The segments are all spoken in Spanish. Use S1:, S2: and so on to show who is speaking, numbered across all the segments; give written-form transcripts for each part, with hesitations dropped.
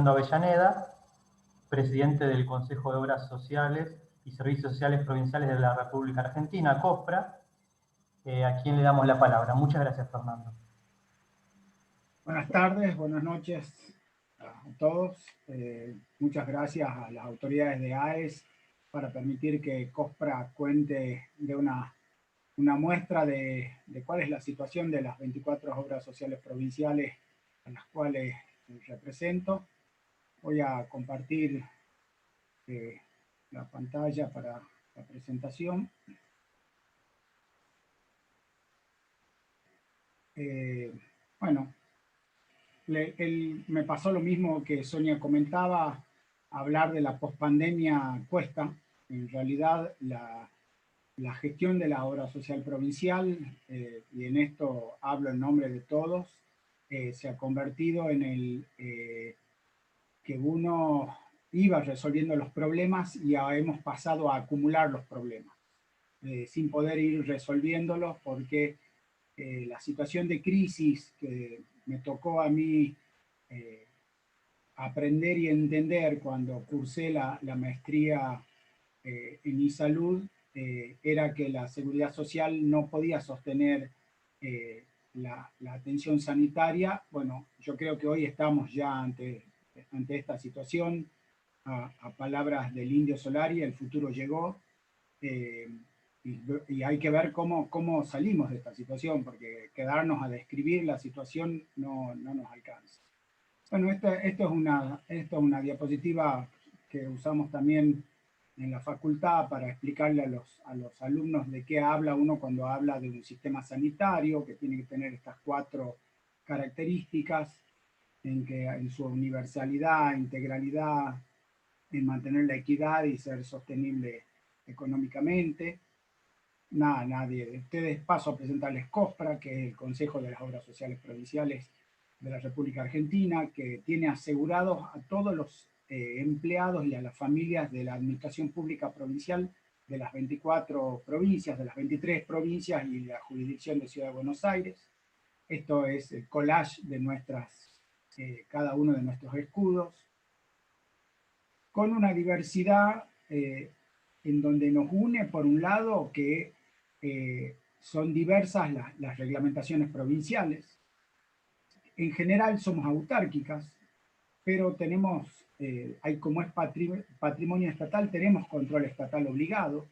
S1: Fernando Avellaneda, presidente del Consejo de Obras Sociales y Servicios Sociales Provinciales de la República Argentina, COSPRA, a quien le damos la palabra. Muchas gracias, Fernando.
S2: Buenas tardes, buenas noches a todos. Muchas gracias a las autoridades de AES para permitir que COSPRA cuente de una muestra de cuál es la situación de las 24 obras sociales provinciales a las cuales represento. Voy a compartir la pantalla para la presentación. Bueno, me pasó lo mismo que Sonia comentaba, hablar de la pospandemia cuesta. En realidad, la gestión de la obra social provincial, y en esto hablo en nombre de todos, se ha convertido en el que uno iba resolviendo los problemas y ya hemos pasado a acumular los problemas, sin poder ir resolviéndolos porque la situación de crisis que me tocó a mí aprender y entender cuando cursé la maestría en e-salud, era que la seguridad social no podía sostener la atención sanitaria. Bueno, yo creo que hoy estamos ya ante esta situación. A palabras del Indio Solari, el futuro llegó. Y hay que ver cómo salimos de esta situación, porque quedarnos a describir la situación no nos alcanza. Bueno, esto es una diapositiva que usamos también en la facultad para explicarle a los alumnos de qué habla uno cuando habla de un sistema sanitario, que tiene que tener estas 4 características, en su universalidad, integralidad, en mantener la equidad y ser sostenible económicamente. Nadie de ustedes. Paso a presentarles COSPRA, que es el Consejo de las Obras Sociales Provinciales de la República Argentina, que tiene asegurados a todos los empleados y a las familias de la Administración Pública Provincial de las 24 provincias, de las 23 provincias y la jurisdicción de Ciudad de Buenos Aires. Esto es el collage de cada uno de nuestros escudos, con una diversidad en donde nos une, por un lado, que son diversas las reglamentaciones provinciales. En general somos autárquicas, pero tenemos, como es patrimonio estatal, tenemos control estatal obligado,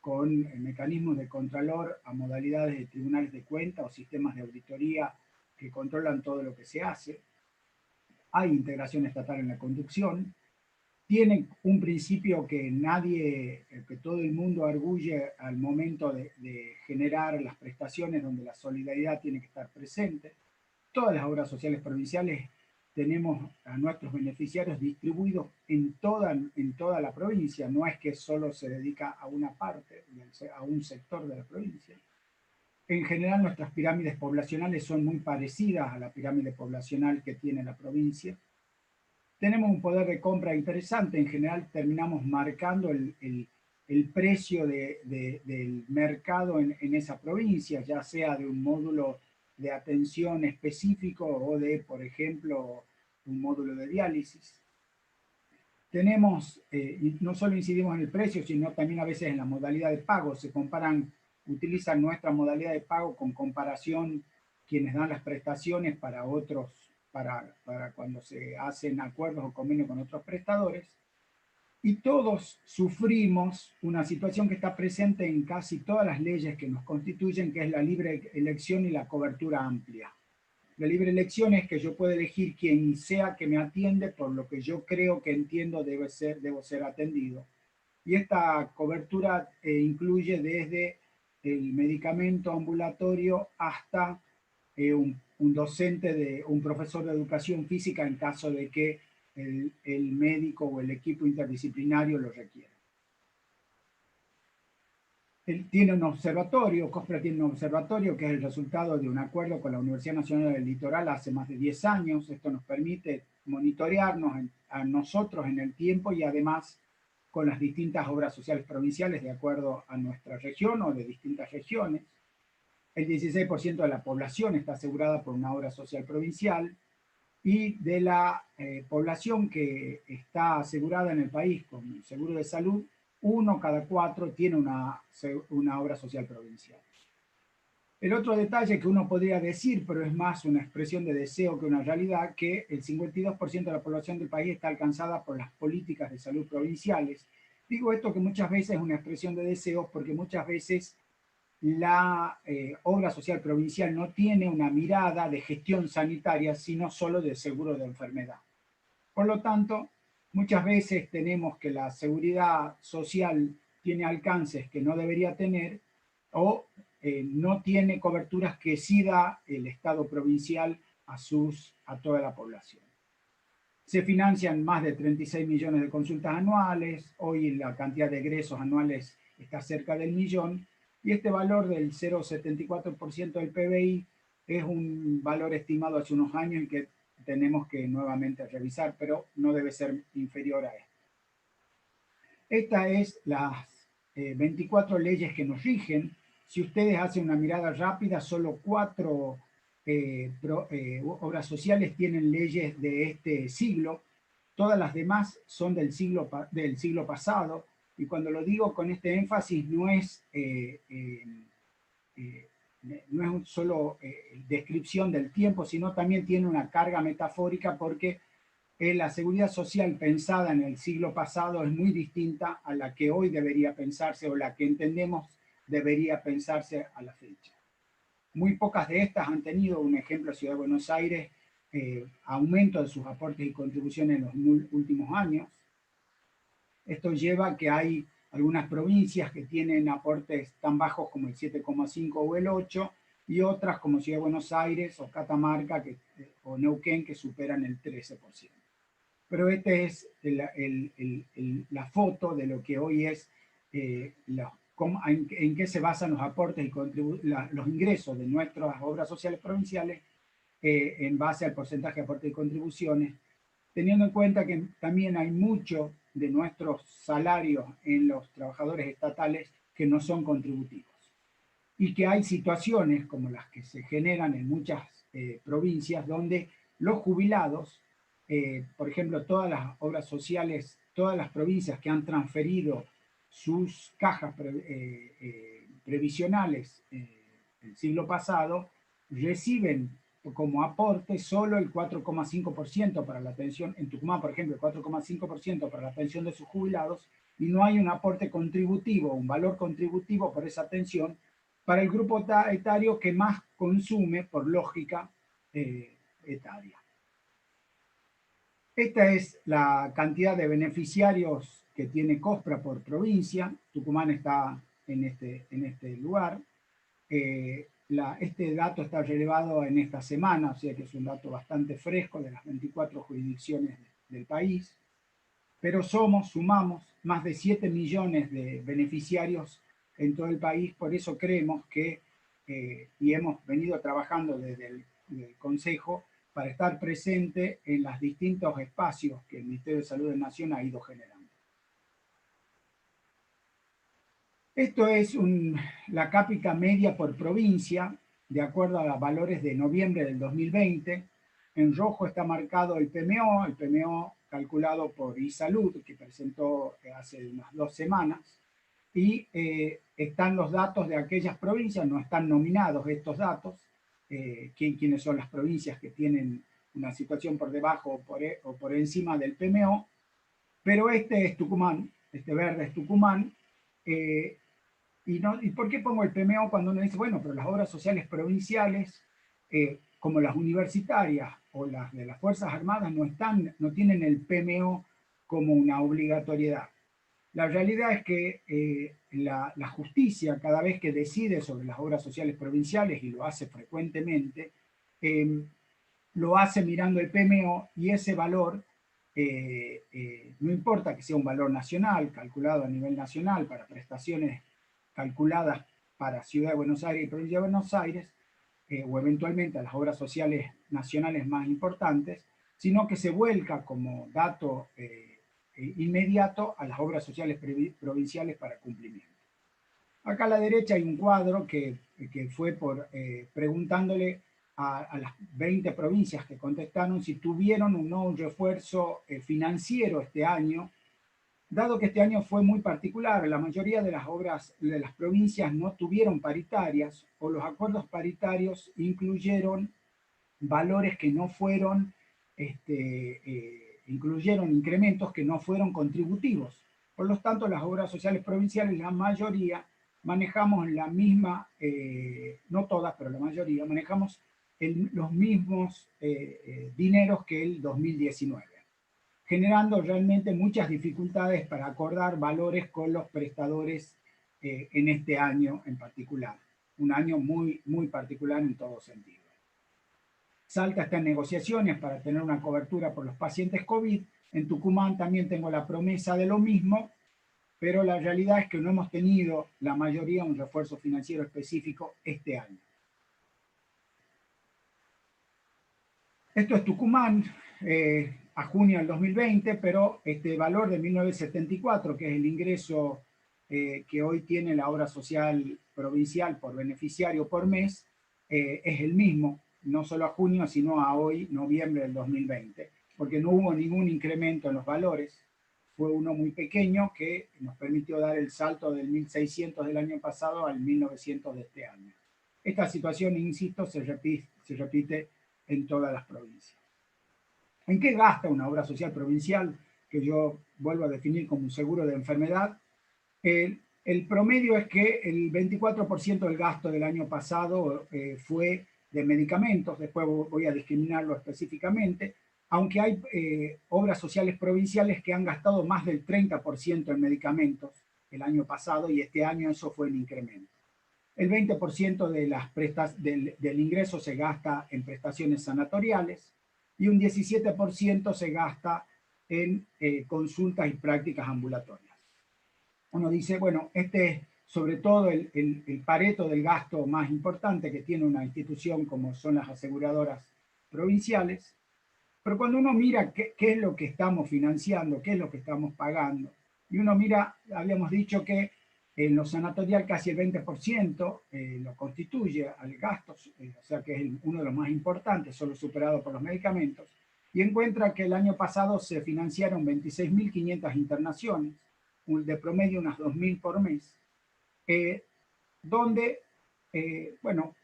S2: con mecanismos de contralor a modalidades de tribunales de cuenta o sistemas de auditoría que controlan todo lo que se hace. Hay integración estatal en la conducción. Tienen un principio que todo el mundo arguye al momento de generar las prestaciones, donde la solidaridad tiene que estar presente. Todas las obras sociales provinciales tenemos a nuestros beneficiarios distribuidos en toda la provincia. No es que solo se dedica a una parte, a un sector de la provincia. En general, nuestras pirámides poblacionales son muy parecidas a la pirámide poblacional que tiene la provincia. Tenemos un poder de compra interesante. En general terminamos marcando el precio del mercado en esa provincia, ya sea de un módulo de atención específico o de, por ejemplo, un módulo de diálisis. Tenemos, y no solo incidimos en el precio, sino también a veces en la modalidad de pago. Utilizan nuestra modalidad de pago con comparación quienes dan las prestaciones para otros, para cuando se hacen acuerdos o convenios con otros prestadores. Y todos sufrimos una situación que está presente en casi todas las leyes que nos constituyen, que es la libre elección y la cobertura amplia. La libre elección es que yo puedo elegir quien sea que me atiende por lo que yo creo que entiendo debo ser atendido. Y esta cobertura incluye desde el medicamento ambulatorio hasta un profesor de educación física en caso de que el médico o el equipo interdisciplinario lo requiera. Tiene un observatorio, COSPRA tiene un observatorio que es el resultado de un acuerdo con la Universidad Nacional del Litoral hace más de 10 años. Esto nos permite monitorearnos a nosotros en el tiempo y además con las distintas obras sociales provinciales de acuerdo a nuestra región o de distintas regiones. El 16% de la población está asegurada por una obra social provincial. y de la población que está asegurada en el país con seguro de salud, 1 cada 4 tiene una obra social provincial. El otro detalle que uno podría decir, pero es más una expresión de deseo que una realidad, que el 52% de la población del país está alcanzada por las políticas de salud provinciales. Digo esto que muchas veces es una expresión de deseos porque muchas veces la obra social provincial no tiene una mirada de gestión sanitaria, sino solo de seguro de enfermedad. Por lo tanto, muchas veces tenemos que la seguridad social tiene alcances que no debería tener o no tiene coberturas que sí da el Estado provincial a toda la población. Se financian más de 36 millones de consultas anuales, hoy la cantidad de egresos anuales está cerca del millón, y este valor del 0,74% del PBI es un valor estimado hace unos años y que tenemos que nuevamente revisar, pero no debe ser inferior a esto. Estas es las 24 leyes que nos rigen. Si ustedes hacen una mirada rápida, solo 4 obras sociales tienen leyes de este siglo. Todas las demás son del siglo pasado. Y cuando lo digo con este énfasis, no es solo descripción del tiempo, sino también tiene una carga metafórica porque la seguridad social pensada en el siglo pasado es muy distinta a la que hoy debería pensarse o la que entendemos debería pensarse a la fecha. Muy pocas de estas han tenido, un ejemplo, Ciudad de Buenos Aires, aumento de sus aportes y contribuciones en los últimos años. Esto lleva a que hay algunas provincias que tienen aportes tan bajos como el 7,5 o el 8, y otras como Ciudad de Buenos Aires o Catamarca o Neuquén que superan el 13%. Pero esta es la foto de lo que hoy es, en qué se basan los aportes y los ingresos de nuestras obras sociales provinciales en base al porcentaje de aportes y contribuciones, teniendo en cuenta que también hay mucho de nuestros salarios en los trabajadores estatales que no son contributivos. Y que hay situaciones como las que se generan en muchas provincias donde los jubilados, por ejemplo, todas las obras sociales, todas las provincias que han transferido sus cajas previsionales el siglo pasado, reciben como aporte solo el 4,5% para la pensión, en Tucumán, por ejemplo, el 4,5% para la pensión de sus jubilados, y no hay un aporte contributivo, un valor contributivo por esa pensión para el grupo etario que más consume por lógica etaria. Esta es la cantidad de beneficiarios que tiene COSPRA por provincia. Tucumán está en este lugar. Este dato está relevado en esta semana, o sea que es un dato bastante fresco de las 24 jurisdicciones del país. Pero sumamos más de 7 millones de beneficiarios en todo el país, por eso creemos que, y hemos venido trabajando desde el Consejo, para estar presente en los distintos espacios que el Ministerio de Salud de Nación ha ido generando. Esto es la cápita media por provincia, de acuerdo a los valores de noviembre del 2020. En rojo está marcado el PMO calculado por iSalud, que presentó hace unas 2 semanas, y están los datos de aquellas provincias, no están nominados estos datos, quiénes son las provincias que tienen una situación por debajo o por encima del PMO, pero este es Tucumán, este verde es Tucumán. ¿Y por qué pongo el PMO cuando uno dice, bueno, pero las obras sociales provinciales, como las universitarias o las de las Fuerzas Armadas, no tienen el PMO como una obligatoriedad? La realidad es que la justicia, cada vez que decide sobre las obras sociales provinciales, y lo hace frecuentemente, lo hace mirando el PMO, y ese valor, no importa que sea un valor nacional, calculado a nivel nacional para prestaciones calculadas para Ciudad de Buenos Aires y Provincia de Buenos Aires, o eventualmente a las obras sociales nacionales más importantes, sino que se vuelca como dato inmediato a las obras sociales provinciales para cumplimiento. Acá a la derecha hay un cuadro que fue preguntándole a las 20 provincias que contestaron si tuvieron o no un refuerzo financiero este año, dado que este año fue muy particular. La mayoría de las obras de las provincias no tuvieron paritarias, o los acuerdos paritarios incluyeron valores que no fueron, incluyeron incrementos que no fueron contributivos. Por lo tanto, las obras sociales provinciales, la mayoría, manejamos la misma, no todas, pero la mayoría, manejamos los mismos dineros que el 2019, generando realmente muchas dificultades para acordar valores con los prestadores en este año en particular. Un año muy, muy particular en todo sentido. Salta está en negociaciones para tener una cobertura por los pacientes COVID. En Tucumán también tengo la promesa de lo mismo, pero la realidad es que no hemos tenido la mayoría un refuerzo financiero específico este año. Esto es Tucumán, a junio del 2020, pero este valor de 1974, que es el ingreso que hoy tiene la obra social provincial por beneficiario por mes, es el mismo, no solo a junio, sino a hoy, noviembre del 2020, porque no hubo ningún incremento en los valores. Fue uno muy pequeño que nos permitió dar el salto del 1.600 del año pasado al 1.900 de este año. Esta situación, insisto, se repite en todas las provincias. ¿En qué gasta una obra social provincial? Que yo vuelvo a definir como un seguro de enfermedad. El promedio es que el 24% del gasto del año pasado fue de medicamentos, después voy a discriminarlo específicamente, aunque hay obras sociales provinciales que han gastado más del 30% en medicamentos el año pasado, y este año eso fue un incremento. El 20% del ingreso se gasta en prestaciones sanatoriales y un 17% se gasta en consultas y prácticas ambulatorias. Uno dice, bueno, este es sobre todo el pareto del gasto más importante que tiene una institución como son las aseguradoras provinciales, pero cuando uno mira qué es lo que estamos financiando, qué es lo que estamos pagando, y uno mira, habíamos dicho que en lo sanatorial casi el 20% lo constituye al gasto, o sea que es uno de los más importantes, solo superado por los medicamentos, y encuentra que el año pasado se financiaron 26.500 internaciones, de promedio unas 2.000 por mes, donde, bueno,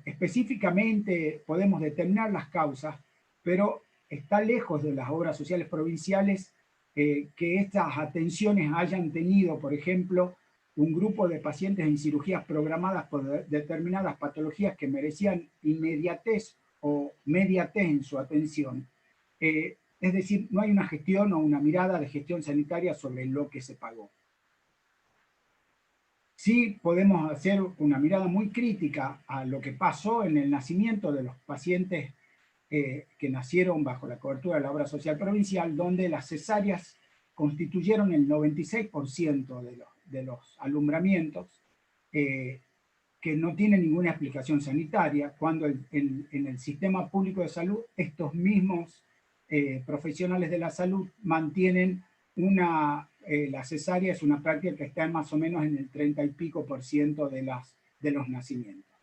S2: específicamente podemos determinar las causas, pero está lejos de las obras sociales provinciales que estas atenciones hayan tenido, por ejemplo, un grupo de pacientes en cirugías programadas por determinadas patologías que merecían inmediatez o mediatez en su atención. Es decir, no hay una gestión o una mirada de gestión sanitaria sobre lo que se pagó. Sí podemos hacer una mirada muy crítica a lo que pasó en el nacimiento de los pacientes que nacieron bajo la cobertura de la obra social provincial, donde las cesáreas constituyeron el 96% de los alumbramientos, que no tienen ninguna explicación sanitaria, cuando en el sistema público de salud estos mismos profesionales de la salud mantienen la cesárea es una práctica que está más o menos en el 30 y pico por ciento de los nacimientos.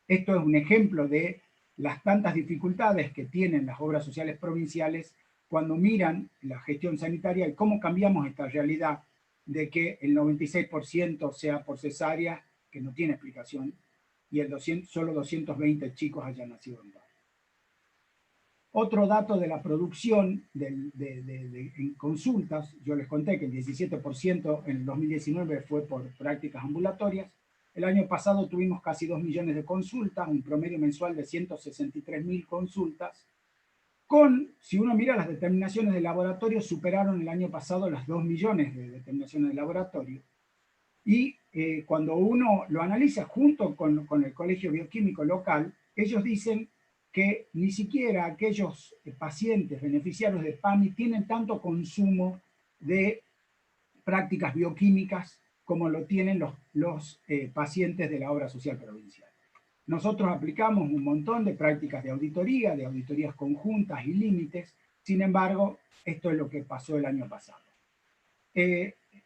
S2: Esto es un ejemplo de las tantas dificultades que tienen las obras sociales provinciales cuando miran la gestión sanitaria y cómo cambiamos esta realidad de que el 96% sea por cesárea, que no tiene explicación, y solo 220 chicos hayan nacido en paro. Otro dato de la producción en consultas, yo les conté que el 17% en el 2019 fue por prácticas ambulatorias. El año pasado tuvimos casi 2 millones de consultas, un promedio mensual de 163.000 consultas. Si uno mira las determinaciones de laboratorio, superaron el año pasado las 2 millones de determinaciones de laboratorio. Y cuando uno lo analiza junto con el Colegio Bioquímico local, ellos dicen que ni siquiera aquellos pacientes beneficiarios de PAMI tienen tanto consumo de prácticas bioquímicas como lo tienen los pacientes de la obra social provincial. Nosotros aplicamos un montón de prácticas de auditorías conjuntas y límites, sin embargo, esto es lo que pasó el año pasado.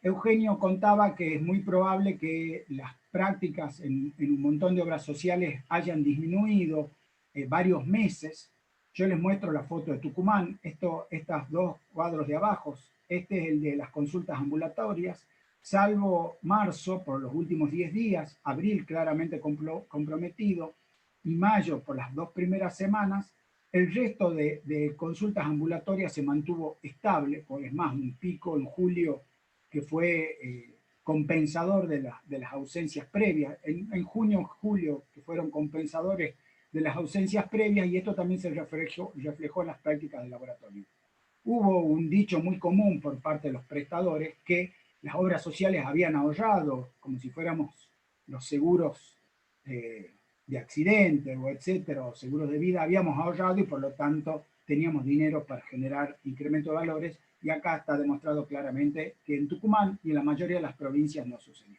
S2: Eugenio contaba que es muy probable que las prácticas en un montón de obras sociales hayan disminuido varios meses. Yo les muestro la foto de Tucumán, estas dos cuadros de abajo, este es el de las consultas ambulatorias, salvo marzo por los últimos 10 días, abril claramente comprometido y mayo por las 2 primeras semanas, el resto de consultas ambulatorias se mantuvo estable, o es más, un pico en julio que fue compensador de las ausencias previas, en junio, julio, que fueron compensadores de las ausencias previas, y esto también se reflejó en las prácticas de laboratorio. Hubo un dicho muy común por parte de los prestadores que las obras sociales habían ahorrado, como si fuéramos los seguros de accidentes o etcétera, o seguros de vida, habíamos ahorrado y por lo tanto teníamos dinero para generar incremento de valores, y acá está demostrado claramente que en Tucumán y en la mayoría de las provincias no sucedió.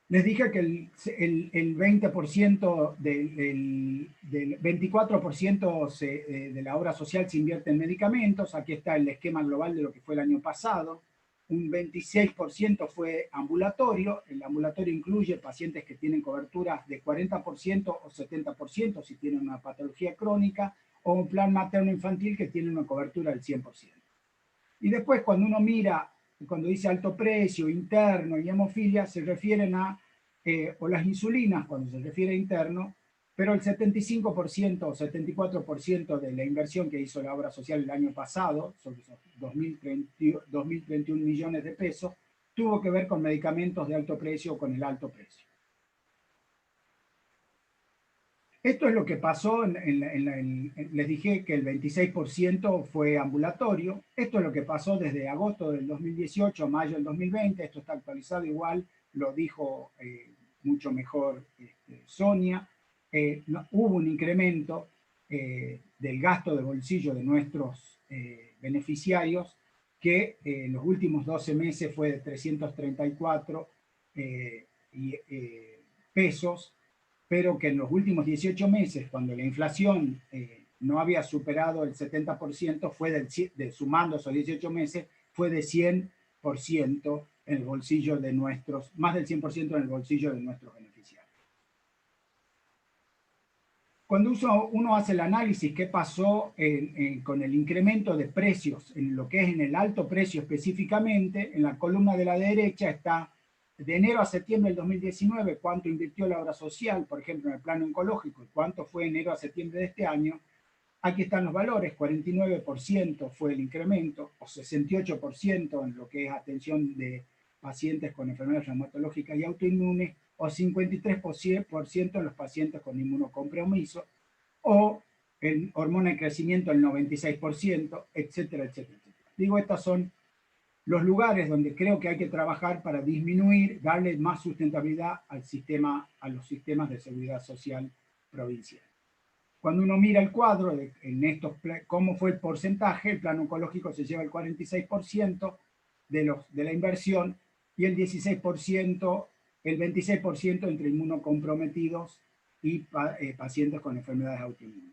S2: Les dije que el 20% del 24% de la obra social se invierte en medicamentos. Aquí está el esquema global de lo que fue el año pasado. Un 26% fue ambulatorio. El ambulatorio incluye pacientes que tienen coberturas de 40% o 70% si tienen una patología crónica, o un plan materno-infantil que tiene una cobertura del 100%. Y después cuando uno mira, cuando dice alto precio, interno y hemofilia, se refieren a, o las insulinas cuando se refiere a interno, pero el 75% o 74% de la inversión que hizo la obra social el año pasado, sobre esos 2.031 millones de pesos, tuvo que ver con medicamentos de alto precio o con el alto precio. Esto es lo que pasó, les dije que el 26% fue ambulatorio. Esto es lo que pasó desde agosto del 2018 a mayo del 2020. Esto está actualizado igual, lo dijo mucho mejor Sonia. Hubo un incremento del gasto de bolsillo de nuestros beneficiarios que en los últimos 12 meses fue de 334 pesos, pero que en los últimos 18 meses, cuando la inflación no había superado el 70%, fue sumando esos 18 meses, fue de 100% en el bolsillo de nuestros, más del 100% en el bolsillo de nuestros beneficiarios. Cuando uno hace el análisis, ¿qué pasó con el incremento de precios, en lo que es en el alto precio específicamente? En la columna de la derecha está de enero a septiembre del 2019, cuánto invirtió la obra social, por ejemplo, en el plano oncológico, y cuánto fue de enero a septiembre de este año. Aquí están los valores, 49% fue el incremento, o 68% en lo que es atención de pacientes con enfermedades reumatológicas y autoinmunes, o 53% en los pacientes con inmunocompromiso, o en hormona de crecimiento el 96%, etcétera, etcétera, etcétera. Digo, estos son los lugares donde creo que hay que trabajar para disminuir, darle más sustentabilidad al sistema, a los sistemas de seguridad social provincial. Cuando uno mira el cuadro en estos, cómo fue el porcentaje, el plan oncológico se lleva el 46% de la inversión y el 16%, el 26% entre inmunocomprometidos y pacientes con enfermedades autoinmunes.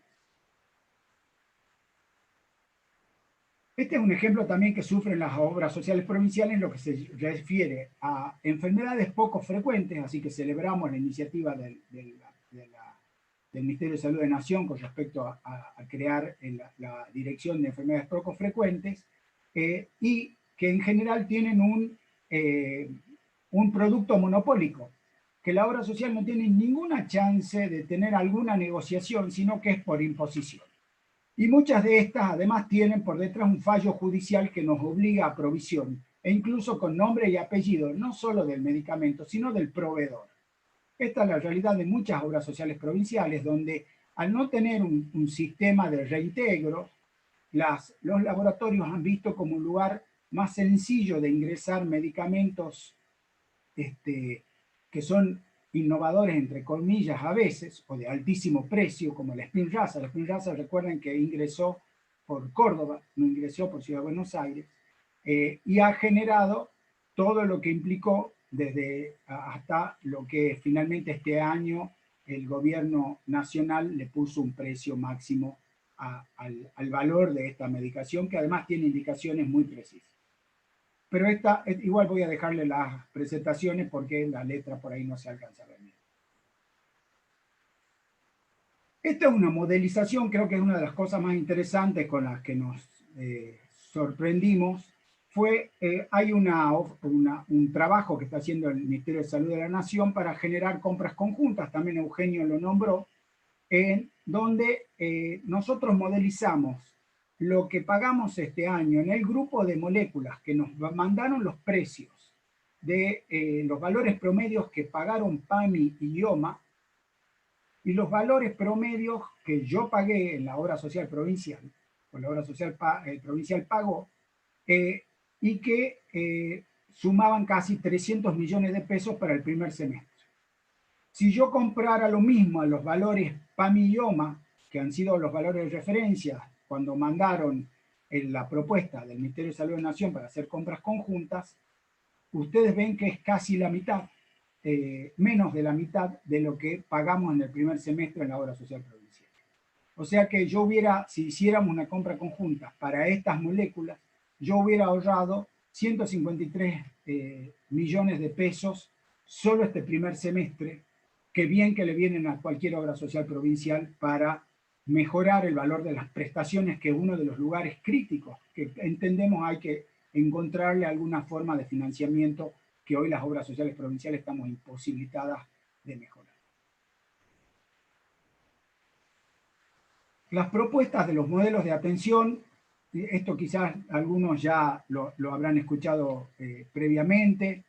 S2: Este es un ejemplo también que sufren las obras sociales provinciales en lo que se refiere a enfermedades poco frecuentes, así que celebramos la iniciativa del Ministerio de Salud de Nación con respecto a crear la Dirección de Enfermedades Poco Frecuentes, y que en general tienen un producto monopólico, que la obra social no tiene ninguna chance de tener alguna negociación, sino que es por imposición. Y muchas de estas además tienen por detrás un fallo judicial que nos obliga a provisión, e incluso con nombre y apellido, no solo del medicamento, sino del proveedor. Esta es la realidad de muchas obras sociales provinciales, donde al no tener un sistema de reintegro, los laboratorios han visto como un lugar más sencillo de ingresar medicamentos que son innovadores, entre comillas, a veces, o de altísimo precio, como la Spinraza. La Spinraza, recuerden que ingresó por Córdoba, no ingresó por Ciudad de Buenos Aires, y ha generado todo lo que implicó desde hasta lo que finalmente este año el gobierno nacional le puso un precio máximo al valor de esta medicación, que además tiene indicaciones muy precisas. Pero igual voy a dejarle las presentaciones porque la letra por ahí no se alcanza a ver bien. Esta es una modelización, creo que es una de las cosas más interesantes con las que nos sorprendimos. Hay un trabajo que está haciendo el Ministerio de Salud de la Nación para generar compras conjuntas, también Eugenio lo nombró, en donde nosotros modelizamos lo que pagamos este año en el grupo de moléculas que nos mandaron los precios de los valores promedios que pagaron PAMI y IOMA y los valores promedios que yo pagué en la obra social provincial, o la obra social provincial pagó, y que sumaban casi 300 millones de pesos para el primer semestre. Si yo comprara lo mismo a los valores PAMI y IOMA, que han sido los valores de referencia cuando mandaron la propuesta del Ministerio de Salud de la Nación para hacer compras conjuntas, ustedes ven que es casi la mitad, menos de la mitad de lo que pagamos en el primer semestre en la obra social provincial. O sea que si hiciéramos una compra conjunta para estas moléculas, yo hubiera ahorrado 153 millones de pesos solo este primer semestre, que bien que le vienen a cualquier obra social provincial para mejorar el valor de las prestaciones, que es uno de los lugares críticos que entendemos hay que encontrarle alguna forma de financiamiento que hoy las obras sociales provinciales estamos imposibilitadas de mejorar. Las propuestas de los modelos de atención, esto quizás algunos ya lo habrán escuchado previamente,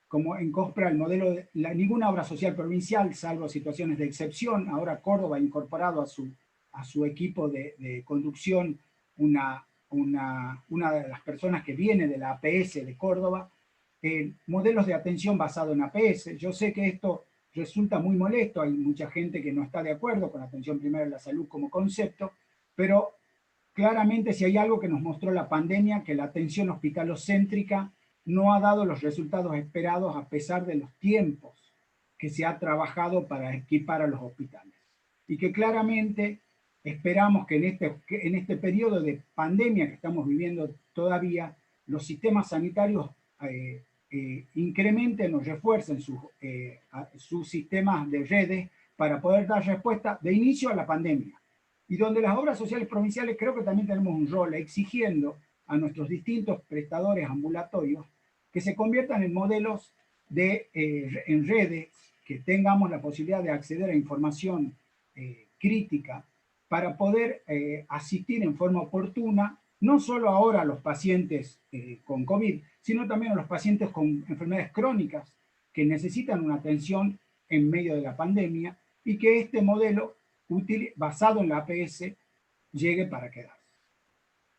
S2: como en COSPRA el modelo de ninguna obra social provincial, salvo situaciones de excepción, ahora Córdoba ha incorporado a su equipo de conducción una de las personas que viene de la APS de Córdoba, modelos de atención basado en APS. Yo sé que esto resulta muy molesto, hay mucha gente que no está de acuerdo con la atención primaria de la salud como concepto, pero claramente si hay algo que nos mostró la pandemia, que la atención hospitalocéntrica no ha dado los resultados esperados a pesar de los tiempos que se ha trabajado para equipar a los hospitales. Y que claramente esperamos que en este periodo de pandemia que estamos viviendo todavía, los sistemas sanitarios incrementen o refuercen sus sistemas de redes para poder dar respuesta de inicio a la pandemia. Y donde las obras sociales provinciales creo que también tenemos un rol exigiendo a nuestros distintos prestadores ambulatorios que se conviertan en modelos en redes, que tengamos la posibilidad de acceder a información crítica para poder asistir en forma oportuna, no solo ahora a los pacientes con COVID, sino también a los pacientes con enfermedades crónicas que necesitan una atención en medio de la pandemia y que este modelo basado en la APS llegue para quedarse.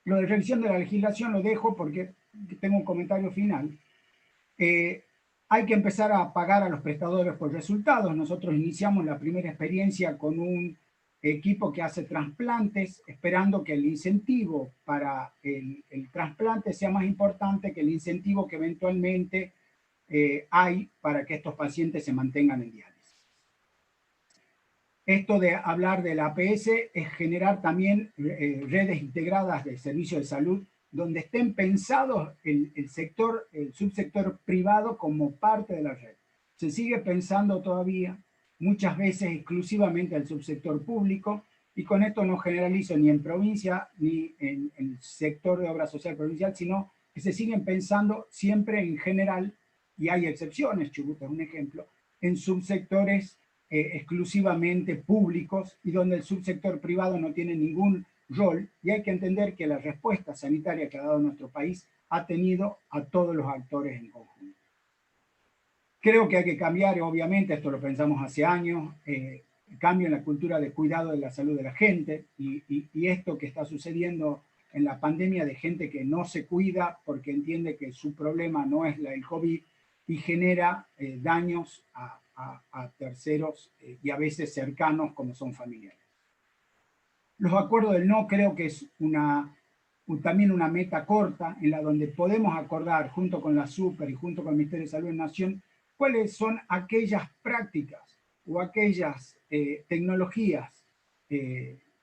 S2: Lo de revisión de la legislación lo dejo porque tengo un comentario final. Hay que empezar a pagar a los prestadores por resultados. Nosotros iniciamos la primera experiencia con un equipo que hace trasplantes, esperando que el incentivo para el trasplante sea más importante que el incentivo que eventualmente hay para que estos pacientes se mantengan en diálisis. Esto de hablar de la APS es generar también redes integradas de servicios de salud donde estén pensados el subsector privado como parte de la red. Se sigue pensando todavía muchas veces exclusivamente el subsector público, y con esto no generalizo ni en provincia ni en el sector de obra social provincial, sino que se siguen pensando siempre en general, y hay excepciones, Chubut es un ejemplo, en subsectores exclusivamente públicos y donde el subsector privado no tiene ningún rol, y hay que entender que la respuesta sanitaria que ha dado nuestro país ha tenido a todos los actores en conjunto. Creo que hay que cambiar, obviamente, esto lo pensamos hace años, cambio en la cultura de cuidado de la salud de la gente, y esto que está sucediendo en la pandemia de gente que no se cuida porque entiende que su problema no es el COVID y genera daños a terceros y a veces cercanos como son familiares. Los acuerdos del no creo que es también una meta corta en la donde podemos acordar junto con la SUPER y junto con el Ministerio de Salud de la Nación cuáles son aquellas prácticas o aquellas tecnologías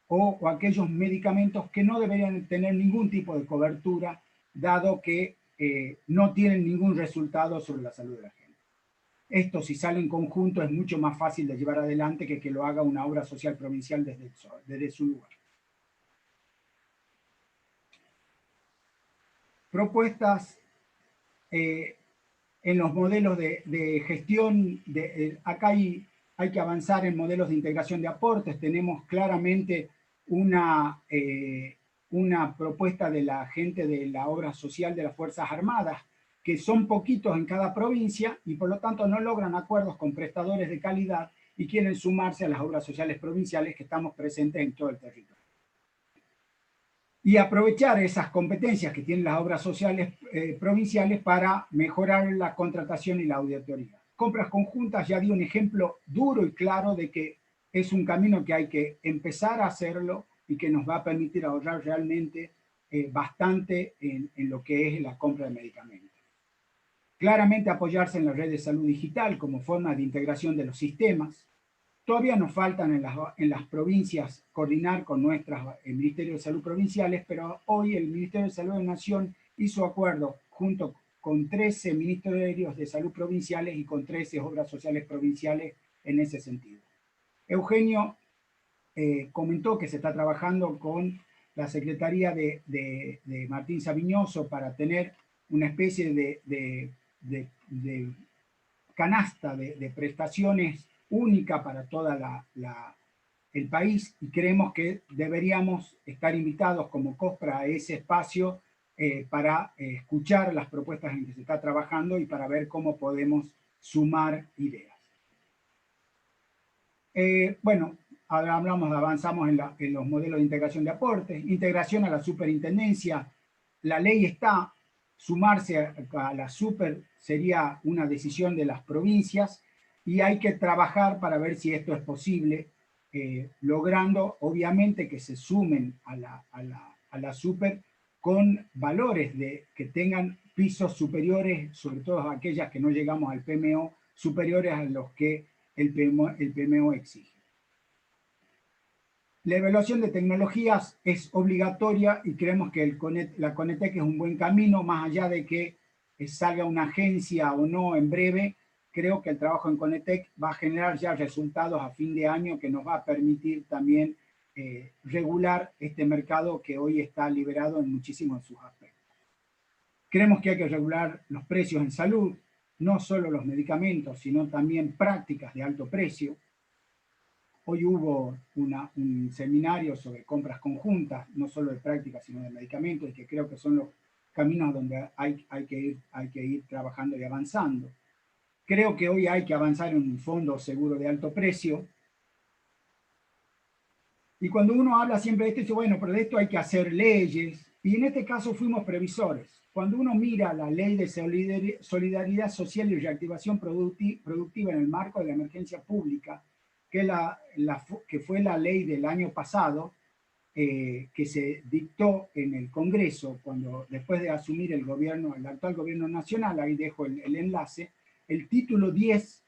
S2: o aquellos medicamentos que no deberían tener ningún tipo de cobertura dado que no tienen ningún resultado sobre la salud de la gente. esto, si sale en conjunto, es mucho más fácil de llevar adelante que lo haga una obra social provincial desde su lugar. Propuestas en los modelos de gestión. Acá hay que avanzar en modelos de integración de aportes. Tenemos claramente una propuesta de la gente de la obra social de las Fuerzas Armadas, que son poquitos en cada provincia y por lo tanto no logran acuerdos con prestadores de calidad y quieren sumarse a las obras sociales provinciales que estamos presentes en todo el territorio. Y aprovechar esas competencias que tienen las obras sociales provinciales para mejorar la contratación y la auditoría. Compras conjuntas, ya di un ejemplo duro y claro de que es un camino que hay que empezar a hacerlo y que nos va a permitir ahorrar realmente bastante en lo que es la compra de medicamentos. Claramente apoyarse en la red de salud digital como forma de integración de los sistemas. Todavía nos faltan en las provincias coordinar con nuestros Ministerios de Salud provinciales, pero hoy el Ministerio de Salud de Nación hizo acuerdo junto con 13 Ministerios de Salud provinciales y con 13 obras sociales provinciales en ese sentido. Eugenio comentó que se está trabajando con la Secretaría de Martín Sabiñoso para tener una especie de canasta de prestaciones única para todo el país y creemos que deberíamos estar invitados como COSPRA a ese espacio para escuchar las propuestas en que se está trabajando y para ver cómo podemos sumar ideas. Bueno, ahora avanzamos en los modelos de integración de aportes, integración a la superintendencia. La ley está, sumarse a la super sería una decisión de las provincias y hay que trabajar para ver si esto es posible, logrando obviamente que se sumen a la super con valores que tengan pisos superiores, sobre todo aquellas que no llegamos al PMO, superiores a los que el PMO exige. La evaluación de tecnologías es obligatoria y creemos que la Conetec es un buen camino, más allá de que salga una agencia o no en breve. Creo que el trabajo en Conetec va a generar ya resultados a fin de año que nos va a permitir también regular este mercado que hoy está liberado en muchísimos de sus aspectos. Creemos que hay que regular los precios en salud, no solo los medicamentos, sino también prácticas de alto precio. Hoy hubo un seminario sobre compras conjuntas, no solo de prácticas, sino de medicamentos, y que creo que son los caminos donde hay que ir trabajando y avanzando. Creo que hoy hay que avanzar en un fondo seguro de alto precio. Y cuando uno habla siempre de esto, dice, bueno, pero de esto hay que hacer leyes. Y en este caso fuimos previsores. Cuando uno mira la ley de solidaridad social y reactivación productiva en el marco de la emergencia pública, que fue la ley del año pasado, que se dictó en el Congreso, después de asumir el actual gobierno nacional, ahí dejo el enlace, el título 10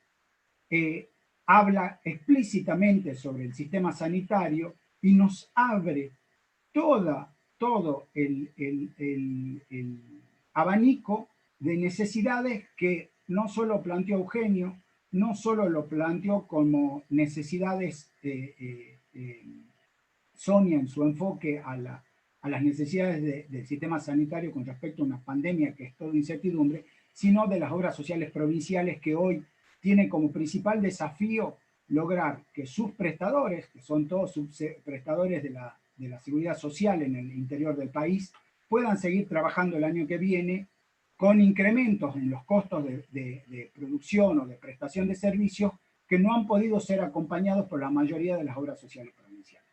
S2: habla explícitamente sobre el sistema sanitario y nos abre todo el abanico de necesidades que no solo planteó Eugenio, no solo lo planteó como necesidades Sonia en su enfoque a las necesidades del sistema sanitario con respecto a una pandemia que es toda incertidumbre, sino de las obras sociales provinciales que hoy tienen como principal desafío lograr que sus prestadores, que son todos prestadores de la seguridad social en el interior del país, puedan seguir trabajando el año que viene con incrementos en los costos de producción o de prestación de servicios que no han podido ser acompañados por la mayoría de las obras sociales provinciales.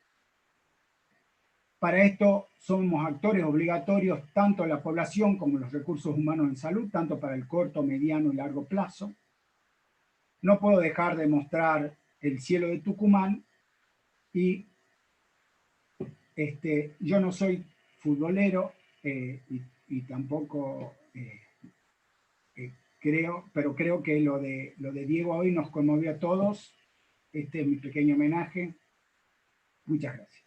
S2: Para esto somos actores obligatorios tanto la población como los recursos humanos en salud, tanto para el corto, mediano y largo plazo. No puedo dejar de mostrar el cielo de Tucumán y yo no soy futbolero y tampoco pero creo que lo de Diego hoy nos conmovió a todos. Este es mi pequeño homenaje. Muchas gracias.